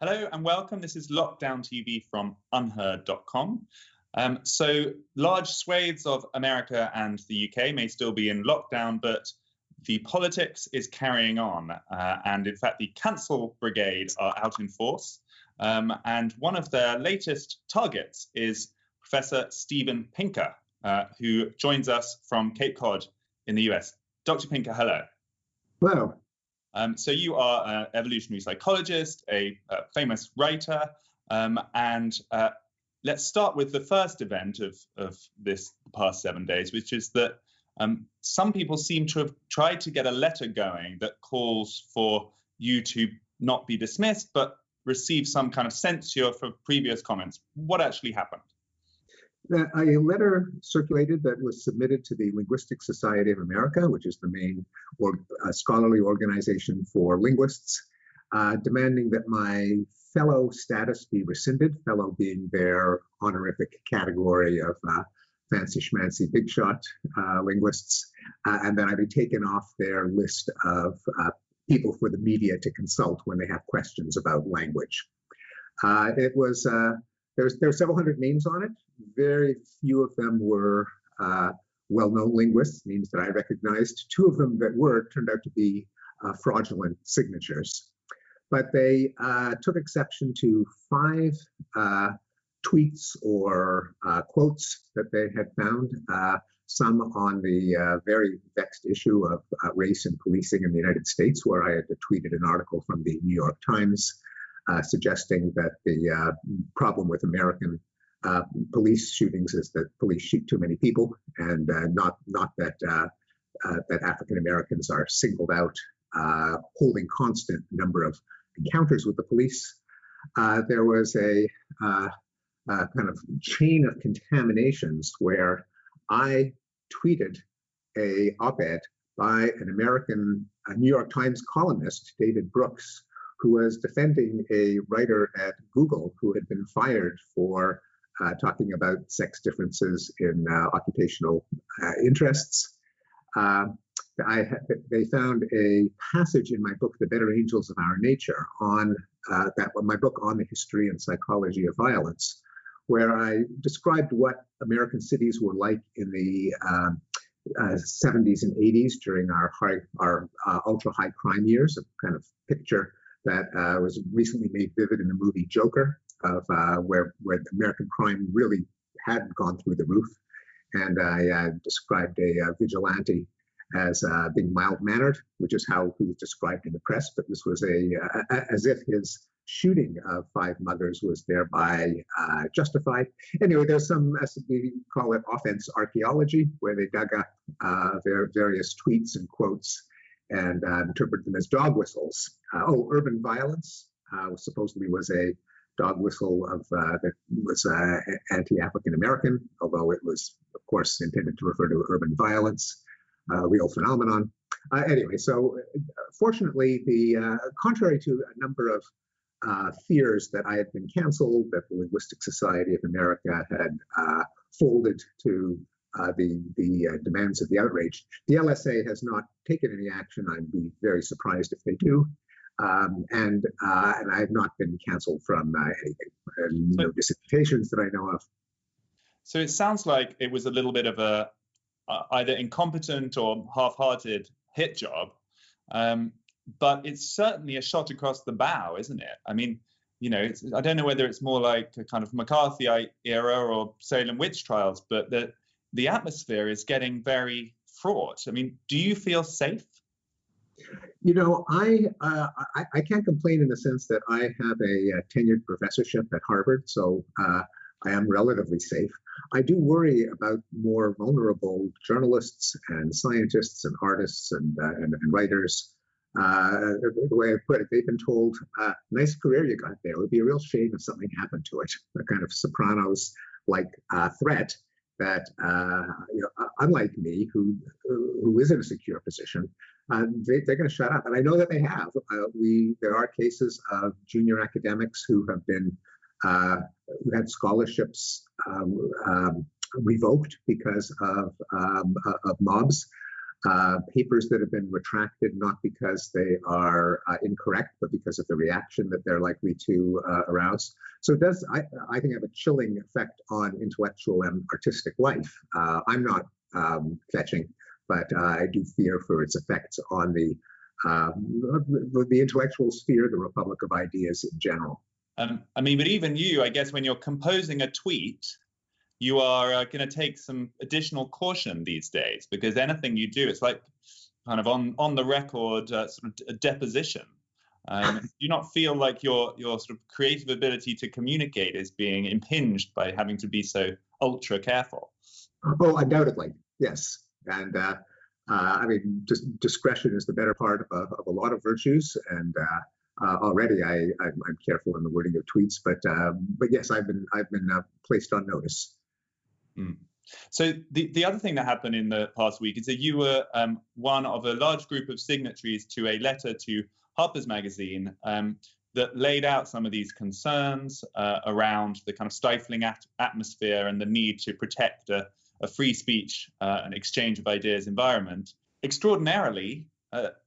Hello and welcome. This is Lockdown TV from UnHerd.com. So large swathes of America and the UK may still be in lockdown, but the politics is carrying on. And in fact, the cancel brigade are out in force. And one of their latest targets is Professor Steven Pinker, who joins us from Cape Cod in the US. Dr. Pinker, hello. Hello. So you are an evolutionary psychologist, a famous writer, and let's start with the first event of this past 7 days, which is that some people seem to have tried to get a letter going that calls for you to not be dismissed, but receive some kind of censure for previous comments. What actually happened? A letter circulated that was submitted to the Linguistic Society of America, which is the main scholarly organization for linguists, demanding that my fellow status be rescinded, fellow being their honorific category of fancy schmancy big shot linguists, and that I be taken off their list of people for the media to consult when they have questions about language. There were several hundred names on it. Very few of them were well-known linguists, names that I recognized. Two of them that were turned out to be fraudulent signatures. But they took exception to 5 tweets or quotes that they had found, some on the very vexed issue of race and policing in the United States, where I had tweeted an article from the New York Times suggesting that the problem with American police shootings is that police shoot too many people, and not that that African Americans are singled out, holding constant number of encounters with the police. There was a kind of chain of contaminations where I tweeted a op-ed by an American New York Times columnist, David Brooks, who was defending a writer at Google who had been fired for talking about sex differences in occupational interests. They found a passage in my book, The Better Angels of Our Nature, on my book on the history and psychology of violence, where I described what American cities were like in the 70s and 80s during our ultra-high crime years, a kind of picture that was recently made vivid in the movie Joker, of where American crime really hadn't gone through the roof. And I described a vigilante as being mild-mannered, which is how he was described in the press. But this was as if his shooting of 5 muggers was thereby justified. Anyway, there's some, as we call it, offense archaeology, where they dug up their various tweets and quotes and interpreted them as dog whistles. Urban violence supposedly was a dog whistle that was anti-African American, although it was, of course, intended to refer to urban violence, a real phenomenon. Anyway, so fortunately, contrary to a number of fears that I had been canceled, that the Linguistic Society of America had folded to the demands of the outrage, the LSA has not taken any action. I'd be very surprised if they do. And I have not been canceled from anything, no dissertations that I know of. So it sounds like it was a little bit of a either incompetent or half-hearted hit job, but it's certainly a shot across the bow, isn't it? I mean, you know, I don't know whether it's more like a kind of McCarthy era or Salem witch trials, but the atmosphere is getting very fraught. I mean, do you feel safe? You know, I can't complain in the sense that I have a tenured professorship at Harvard, so I am relatively safe. I do worry about more vulnerable journalists and scientists and artists and writers. The way I put it, they've been told, nice career you got there. It would be a real shame if something happened to it. A kind of Sopranos-like threat that, unlike me, who is in a secure position, they're going to shut up. And I know that they have. There are cases of junior academics who have been who had scholarships revoked because of mobs. papers that have been retracted not because they are incorrect, but because of the reaction that they're likely to arouse. So it does, I think, have a chilling effect on intellectual and artistic life. I'm not fetching, but I do fear for its effects on the intellectual sphere, the Republic of Ideas in general. I mean, but even you, I guess, when you're composing a tweet, you are going to take some additional caution these days, because anything you do, it's like kind of on the record sort of a deposition. Do you not feel like your sort of creative ability to communicate is being impinged by having to be so ultra careful? Oh, undoubtedly, yes. And I mean, discretion is the better part of a lot of virtues. And already I'm careful in the wording of tweets, but yes, I've been placed on notice. So the other thing that happened in the past week is that you were one of a large group of signatories to a letter to Harper's magazine that laid out some of these concerns around the kind of stifling atmosphere and the need to protect a free speech and exchange of ideas environment. Extraordinarily,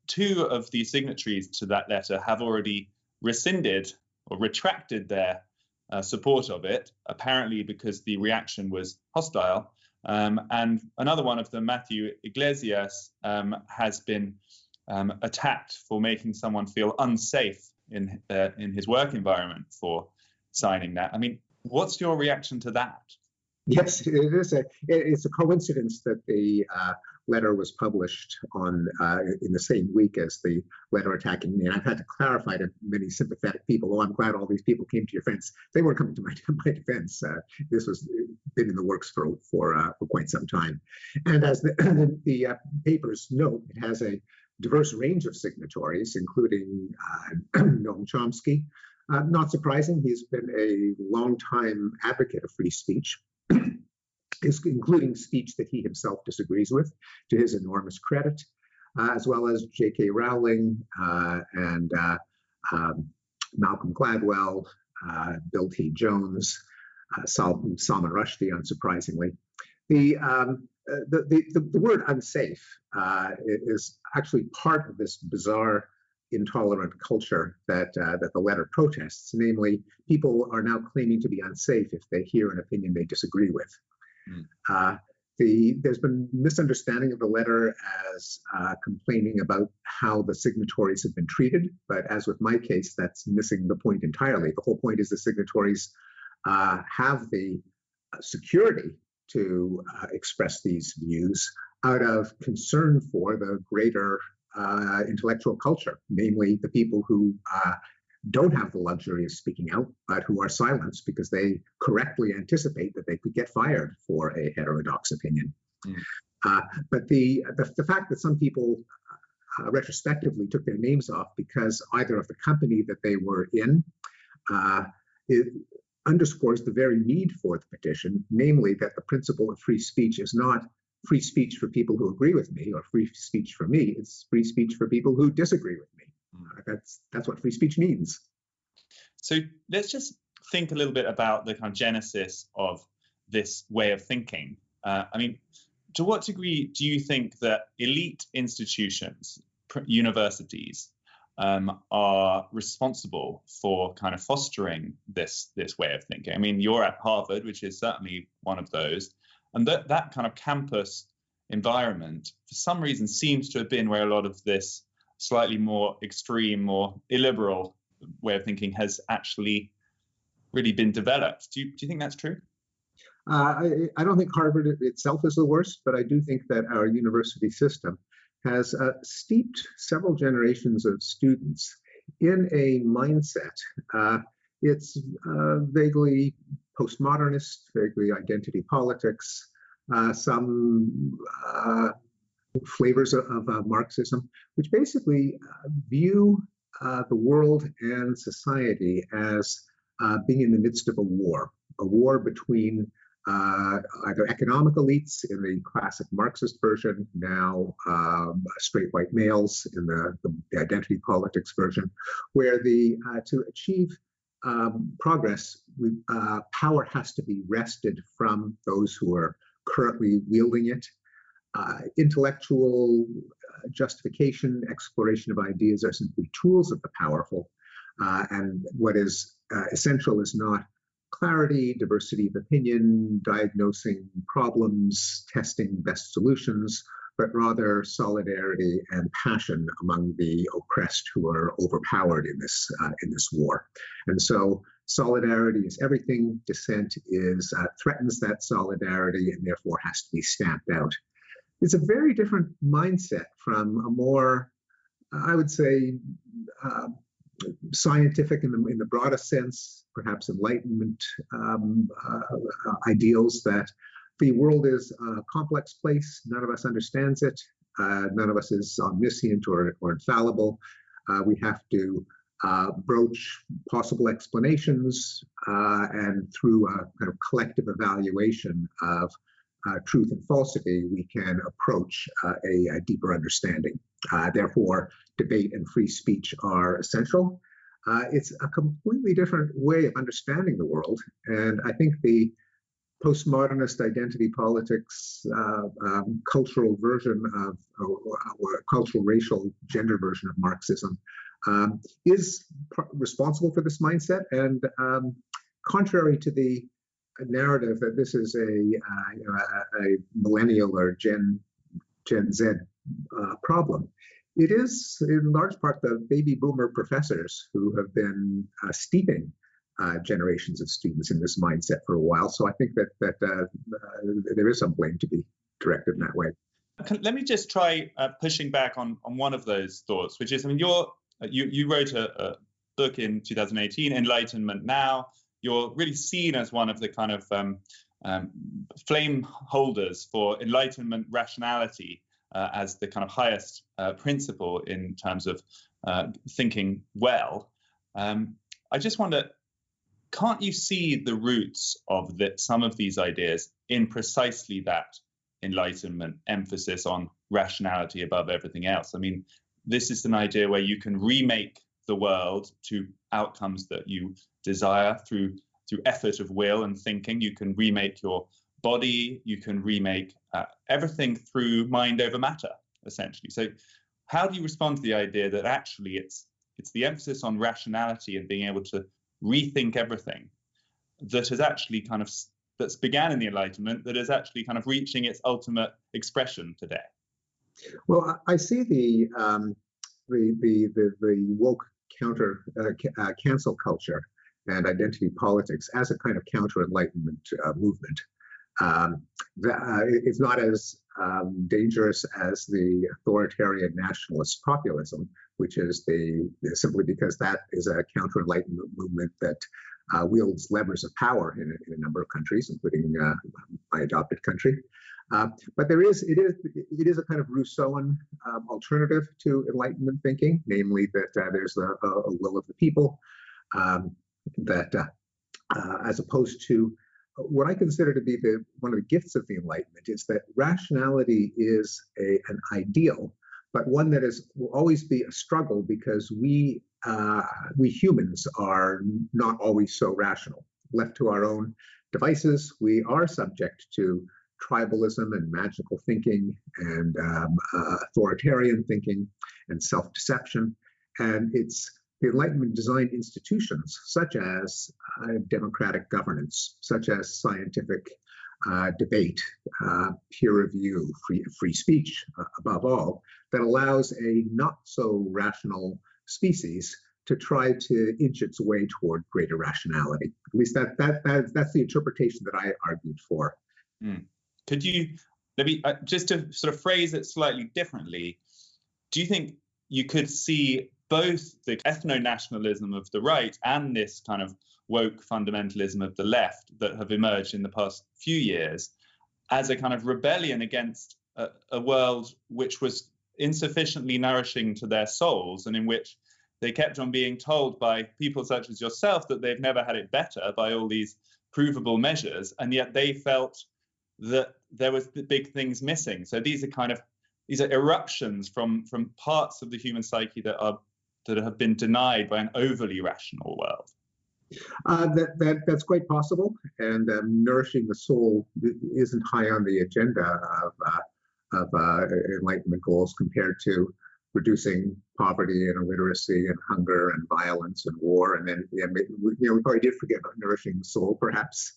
two of the signatories to that letter have already rescinded or retracted their support of it, apparently because the reaction was hostile. And another one of them, Matthew Iglesias, has been attacked for making someone feel unsafe in his work environment for signing that. I mean, what's your reaction to that? Yes, it's a coincidence that the letter was published in the same week as the letter attacking me. And I've had to clarify to many sympathetic people, oh, I'm glad all these people came to your defense. They weren't coming to my defense. This was been in the works for quite some time. And as the papers note, it has a diverse range of signatories, including Noam Chomsky. Not surprising, he's been a longtime advocate of free speech, including speech that he himself disagrees with, to his enormous credit, as well as J.K. Rowling and Malcolm Gladwell, Bill T. Jones, Salman Rushdie, unsurprisingly. The word unsafe is actually part of this bizarre, intolerant culture that the letter protests. Namely, people are now claiming to be unsafe if they hear an opinion they disagree with. There's been misunderstanding of the letter as complaining about how the signatories have been treated, but as with my case, that's missing the point entirely. The whole point is the signatories have the security to express these views out of concern for the greater intellectual culture, namely the people who don't have the luxury of speaking out, but who are silenced because they correctly anticipate that they could get fired for a heterodox opinion. But the fact that some people retrospectively took their names off because either of the company that they were in, it underscores the very need for the petition, namely that the principle of free speech is not free speech for people who agree with me or free speech for me, it's free speech for people who disagree with me. That's what free speech means. So let's just think a little bit about the kind of genesis of this way of thinking. I mean, to what degree do you think that elite institutions, universities, are responsible for kind of fostering this way of thinking? I mean, you're at Harvard, which is certainly one of those, and that kind of campus environment, for some reason, seems to have been where a lot of this slightly more extreme, more illiberal way of thinking has actually really been developed. Do you think that's true? I don't think Harvard itself is the worst, but I do think that our university system has steeped several generations of students in a mindset. It's vaguely postmodernist, vaguely identity politics, some flavors of Marxism, which basically view the world and society as being in the midst of a war between either economic elites in the classic Marxist version, now straight white males in the identity politics version, where to achieve progress, power has to be wrested from those who are currently wielding it. intellectual justification, exploration of ideas are simply tools of the powerful. And what is essential is not clarity, diversity of opinion, diagnosing problems, testing best solutions, but rather solidarity and passion among the oppressed who are overpowered in this war. And so solidarity is everything. Dissent threatens that solidarity and therefore has to be stamped out. It's a very different mindset from a more, I would say, scientific in the broadest sense, perhaps Enlightenment ideals that the world is a complex place. None of us understands it. None of us is omniscient or infallible. We have to broach possible explanations, and through a kind of collective evaluation of truth and falsity, we can approach a deeper understanding. Therefore, debate and free speech are essential. It's a completely different way of understanding the world, and I think the postmodernist identity politics, cultural version of, or cultural, racial, gender version of Marxism is responsible for this mindset. And contrary to the narrative that this is a millennial or Gen Z problem, it is in large part the baby boomer professors who have been steeping generations of students in this mindset for a while. So I think that there is some blame to be directed in that way. Let me just try pushing back on one of those thoughts, which is, I mean, you wrote a book in 2018, Enlightenment Now. You're really seen as one of the kind of flame holders for Enlightenment rationality as the kind of highest principle in terms of thinking well. I just wonder, can't you see the roots of some of these ideas in precisely that Enlightenment emphasis on rationality above everything else? I mean, this is an idea where you can remake the world to outcomes that you desire through effort of will and thinking. You can remake your body, you can remake everything through mind over matter, essentially. So how do you respond to the idea that actually it's the emphasis on rationality and being able to rethink everything that has actually that's began in the Enlightenment, that is actually kind of reaching its ultimate expression today? Well, I see the woke cancel culture and identity politics as a kind of counter-Enlightenment movement. It's not as dangerous as the authoritarian nationalist populism, which is simply because that is a counter-Enlightenment movement that wields levers of power in a number of countries, including my adopted country. But it is a kind of Rousseauan alternative to Enlightenment thinking, namely that there's a will of the people, that as opposed to what I consider to be one of the gifts of the Enlightenment is that rationality is an ideal, but one that will always be a struggle because we humans are not always so rational. Left to our own devices, we are subject to tribalism and magical thinking and authoritarian thinking and self-deception. And the Enlightenment designed institutions such as democratic governance, such as scientific debate, peer review, free speech, above all, that allows a not so rational species to try to inch its way toward greater rationality. At least that's the interpretation that I argued for. Could you maybe just to sort of phrase it slightly differently? Do you think you could see both the ethno-nationalism of the right and this kind of woke fundamentalism of the left that have emerged in the past few years as a kind of rebellion against a world which was insufficiently nourishing to their souls, and in which they kept on being told by people such as yourself that they've never had it better by all these provable measures, and yet they felt that there was the big things missing? So these are eruptions from parts of the human psyche that have been denied by an overly rational world. That's quite possible, and nourishing the soul isn't high on the agenda of Enlightenment goals compared to reducing poverty and illiteracy and hunger and violence and war. And then, we probably did forget about nourishing the soul, perhaps.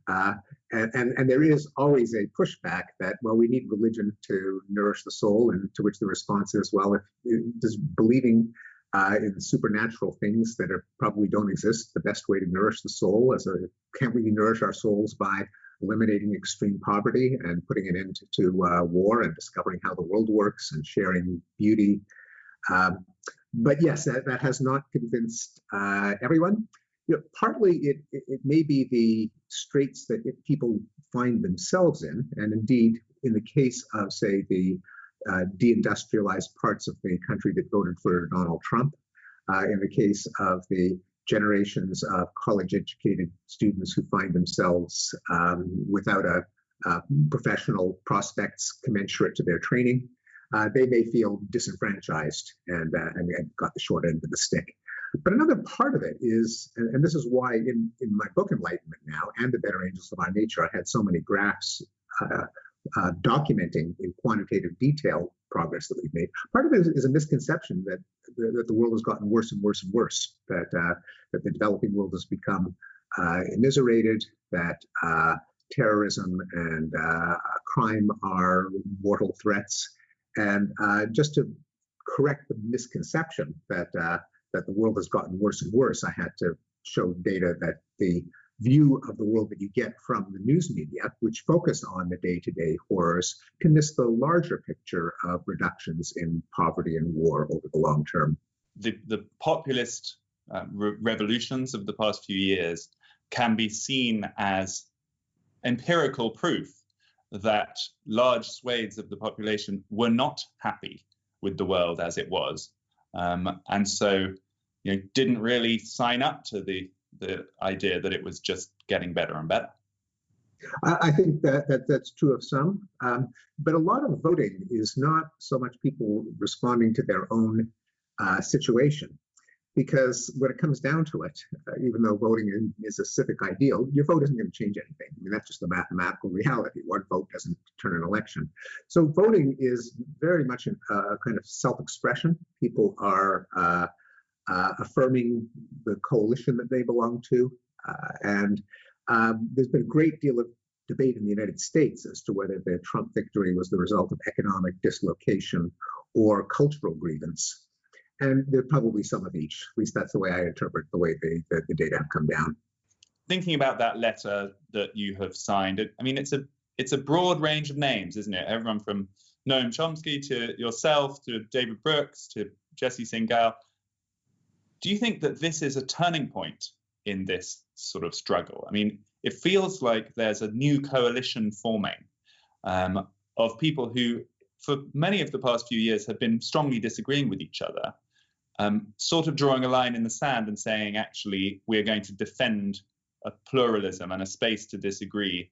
And there is always a pushback that, well, we need religion to nourish the soul, and to which the response is, well, if does believing in supernatural things that probably don't exist the best way to nourish the soul? Can't we nourish our souls by eliminating extreme poverty and putting an end to war and discovering how the world works and sharing beauty? But yes, that has not convinced everyone. Partly it may be the straits that people find themselves in, and indeed, in the case of, say, the deindustrialized parts of the country that voted for Donald Trump, in the case of the generations of college-educated students who find themselves without a professional prospects commensurate to their training, they may feel disenfranchised and got the short end of the stick. But another part of it is, and this is why in my book Enlightenment now and The Better Angels of Our Nature, I had so many graphs documenting in quantitative detail progress that we've made. Part of it is a misconception that the world has gotten worse and worse and worse, that the developing world has become immiserated, that terrorism and crime are mortal threats. And just to correct the misconception that the world has gotten worse and worse, I had to show data that the view of the world that you get from the news media, which focus on the day-to-day horrors, can miss the larger picture of reductions in poverty and war over the long term. The populist revolutions of the past few years can be seen as empirical proof that large swathes of the population were not happy with the world as it was, and so didn't really sign up to the idea that it was just getting better and better. I think that's true of some, but a lot of voting is not so much people responding to their own situation, because when it comes down to it, even though voting is a civic ideal, your vote isn't going to change anything. I mean, that's just the mathematical reality. One vote doesn't turn an election. So voting is very much a kind of self-expression. People are affirming the coalition that they belong to. And there's been a great deal of debate in the United States as to whether the Trump victory was the result of economic dislocation or cultural grievance. And there's probably some of each. At least that's the way I interpret the way the data have come down. Thinking about that letter that you have signed, I mean, it's a broad range of names, isn't it? Everyone from Noam Chomsky to yourself to David Brooks to Jesse Singal. Do you think that this is a turning point in this sort of struggle? I mean, it feels like there's a new coalition forming of people who, for many of the past few years, have been strongly disagreeing with each other, sort of drawing a line in the sand and saying, actually, we're going to defend a pluralism and a space to disagree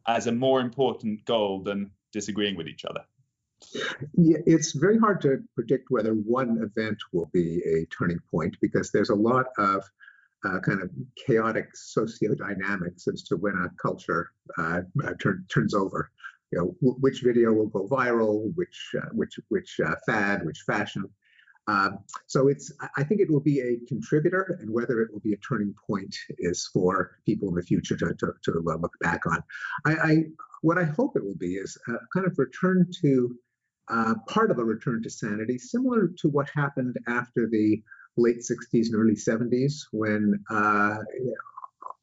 as a more important goal than disagreeing with each other. Yeah, it's very hard to predict whether one event will be a turning point, because there's a lot of kind of chaotic sociodynamics as to when a culture turns over. Which video will go viral, which fad, which fashion. So I think it will be a contributor, and whether it will be a turning point is for people in the future to look back on. What I hope it will be is a kind of return to part of a return to sanity, similar to what happened after the late 60s and early 70s, when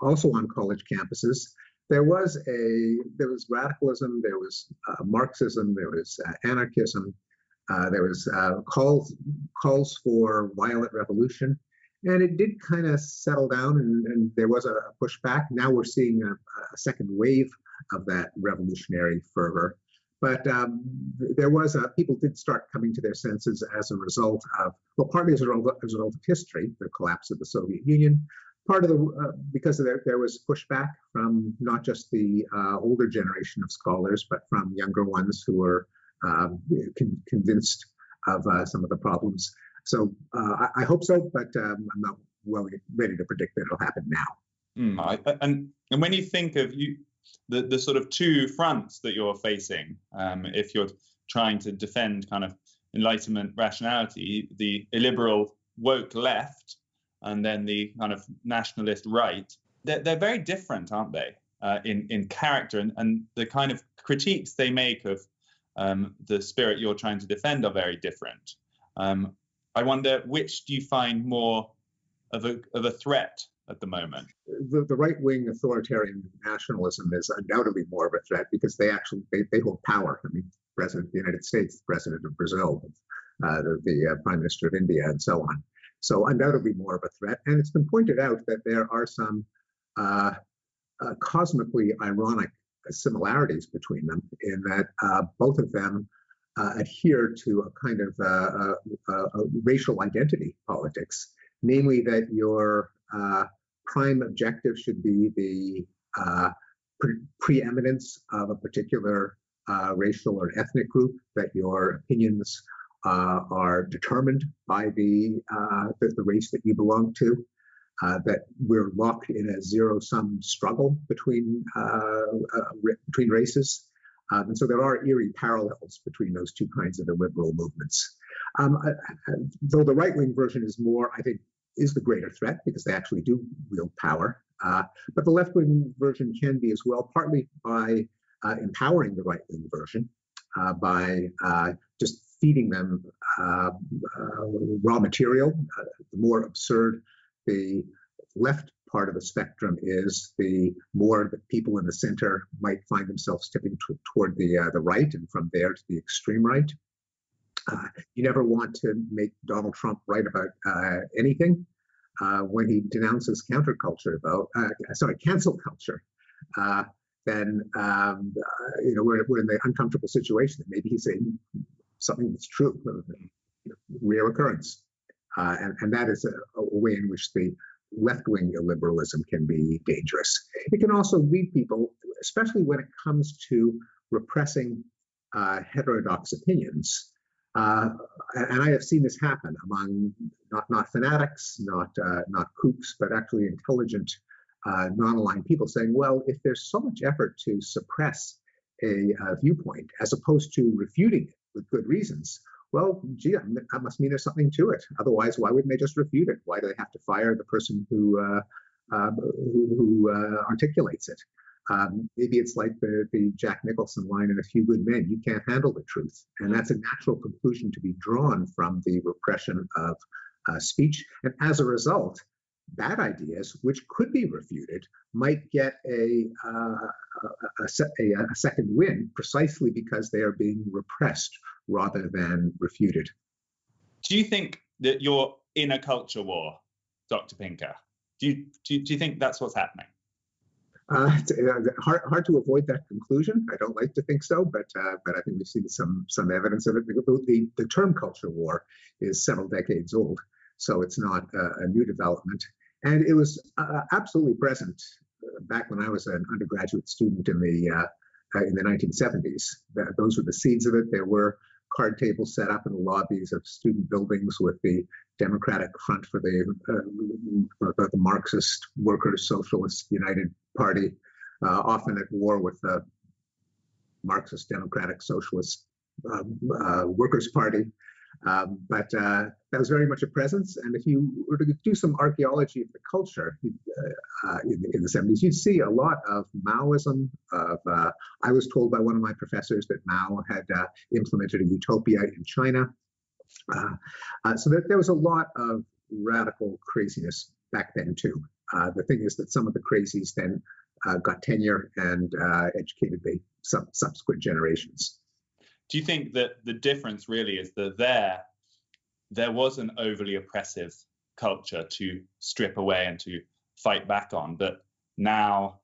also on college campuses, there was radicalism, there was Marxism, there was anarchism, there was calls for violent revolution, and it did kind of settle down, and there was a pushback. Now we're seeing a second wave of that revolutionary fervor. But people did start coming to their senses as a result of, well, partly as a result of history, the collapse of the Soviet Union, part of because there was pushback from not just the older generation of scholars, but from younger ones who were convinced of some of the problems. So I hope so, but I'm not ready to predict that it'll happen now. And when you think of the sort of two fronts that you're facing, if you're trying to defend kind of Enlightenment rationality, the illiberal woke left, and then the kind of nationalist right, they're very different, aren't they, in character, and the kind of critiques they make of the spirit you're trying to defend are very different. I wonder, which do you find more of a threat at the moment? The right-wing authoritarian nationalism is undoubtedly more of a threat because they hold power. I mean, President of the United States, the President of Brazil, the Prime Minister of India, and so on. So undoubtedly more of a threat. And it's been pointed out that there are some cosmically ironic similarities between them in that both of them adhere to a kind of a racial identity politics, namely that your prime objective should be the preeminence of a particular racial or ethnic group, that your opinions are determined by the race that you belong to, that we're locked in a zero-sum struggle between races. And so there are eerie parallels between those two kinds of illiberal movements. Though the right-wing version is more, I think, is the greater threat because they actually do wield power. But the left-wing version can be as well, partly by empowering the right-wing version, by just feeding them raw material. The more absurd the left part of the spectrum is, the more the people in the center might find themselves tipping toward the right, and from there to the extreme right. You never want to make Donald Trump right about anything. When he denounces counterculture, though, cancel culture, then we're in the uncomfortable situation that maybe he's saying something that's true, rare occurrence, and that is a way in which the left-wing illiberalism can be dangerous. It can also lead people, especially when it comes to repressing heterodox opinions. And I have seen this happen among not fanatics, not kooks, but actually intelligent, non-aligned people saying, well, if there's so much effort to suppress a viewpoint as opposed to refuting it with good reasons, well, gee, that must mean there's something to it. Otherwise, why wouldn't they just refute it? Why do they have to fire the person who articulates it? Maybe it's like the Jack Nicholson line in A Few Good Men, you can't handle the truth. And that's a natural conclusion to be drawn from the repression of speech. And as a result, bad ideas, which could be refuted, might get a second wind precisely because they are being repressed rather than refuted. Do you think that you're in a culture war, Dr. Pinker? Do you think that's what's happening? It's hard to avoid that conclusion. I don't like to think so, but I think we've seen some evidence of it. The term culture war is several decades old, so it's not a new development. And it was absolutely present back when I was an undergraduate student in the 1970s. Those were the seeds of it. There were card tables set up in the lobbies of student buildings with the Democratic Front for the Marxist Workers Socialist United Party, often at war with the Marxist Democratic Socialist Workers Party. But that was very much a presence. And if you were to do some archaeology of the culture in the 70s, you'd see a lot of Maoism. I was told by one of my professors that Mao had implemented a utopia in China. So that there was a lot of radical craziness back then, too. The thing is that some of the crazies then got tenure and educated the subsequent generations. Do you think that the difference really is that there was an overly oppressive culture to strip away and to fight back on, but now,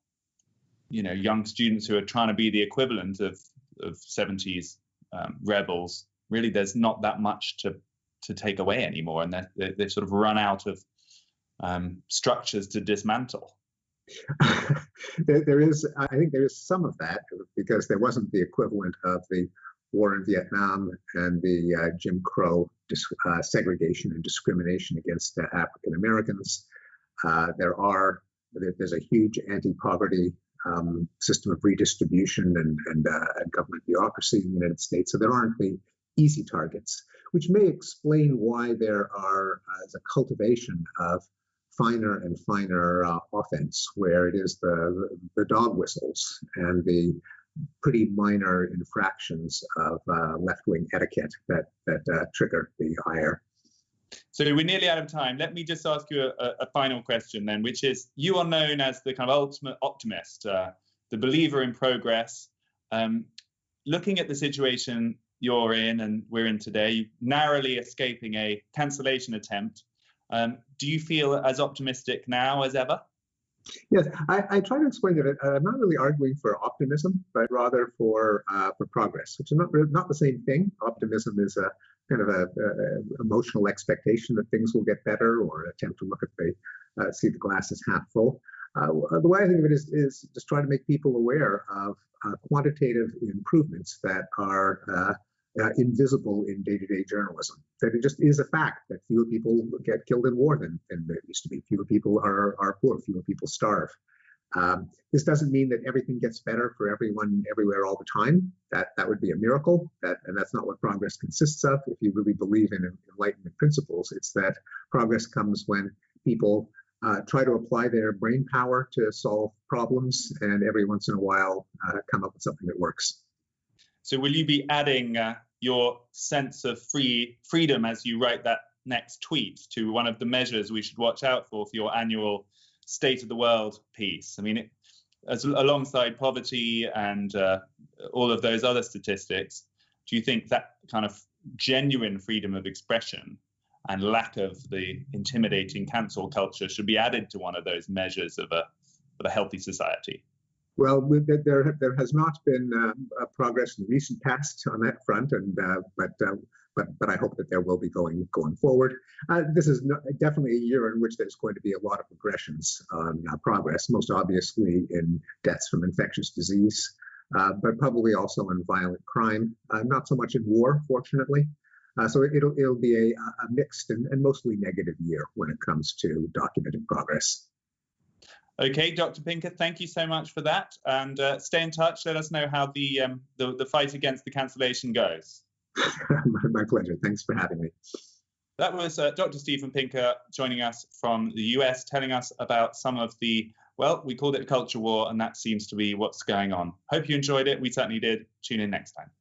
young students who are trying to be the equivalent of 70s rebels, really there's not that much to take away anymore, and they've sort of run out of structures to dismantle. I think there is some of that, because there wasn't the equivalent of the war in Vietnam and the Jim Crow segregation and discrimination against African Americans. There's a huge anti-poverty system of redistribution and government bureaucracy in the United States. So there aren't the easy targets, which may explain why there are as a cultivation of finer and finer offense, where it is the dog whistles and the pretty minor infractions of left-wing etiquette that trigger the ire. So we're nearly out of time. Let me just ask you a final question then, which is, you are known as the kind of ultimate optimist, the believer in progress. Looking at the situation you're in and we're in today, narrowly escaping a cancellation attempt, do you feel as optimistic now as ever? Yes, I try to explain that I'm not really arguing for optimism, but rather for progress, which is not the same thing. Optimism is a kind of a emotional expectation that things will get better, or an attempt to look at see the glass as half full. The way I think of it is just trying to make people aware of quantitative improvements that are invisible in day-to-day journalism. That it just is a fact that fewer people get killed in war than there used to be. Fewer people are poor. Fewer people starve. This doesn't mean that everything gets better for everyone everywhere all the time. That would be a miracle. And that's not what progress consists of. If you really believe in Enlightenment principles, it's that progress comes when people try to apply their brain power to solve problems, and every once in a while come up with something that works. So will you be adding your sense of freedom as you write that next tweet to one of the measures we should watch out for your annual State of the World piece? I mean, alongside poverty and all of those other statistics, do you think that kind of genuine freedom of expression and lack of the intimidating cancel culture should be added to one of those measures of a healthy society? Well, there has not been progress in the recent past on that front, but I hope that there will be going forward. This is definitely a year in which there's going to be a lot of regressions on progress, most obviously in deaths from infectious disease, but probably also in violent crime, not so much in war, fortunately. So it'll be a mixed and mostly negative year when it comes to documented progress. Okay, Dr. Pinker, thank you so much for that, and stay in touch. Let us know how the fight against the cancellation goes. My pleasure. Thanks for having me. That was Dr. Steven Pinker joining us from the US, telling us about some of the, well, we called it a culture war, and that seems to be what's going on. Hope you enjoyed it. We certainly did. Tune in next time.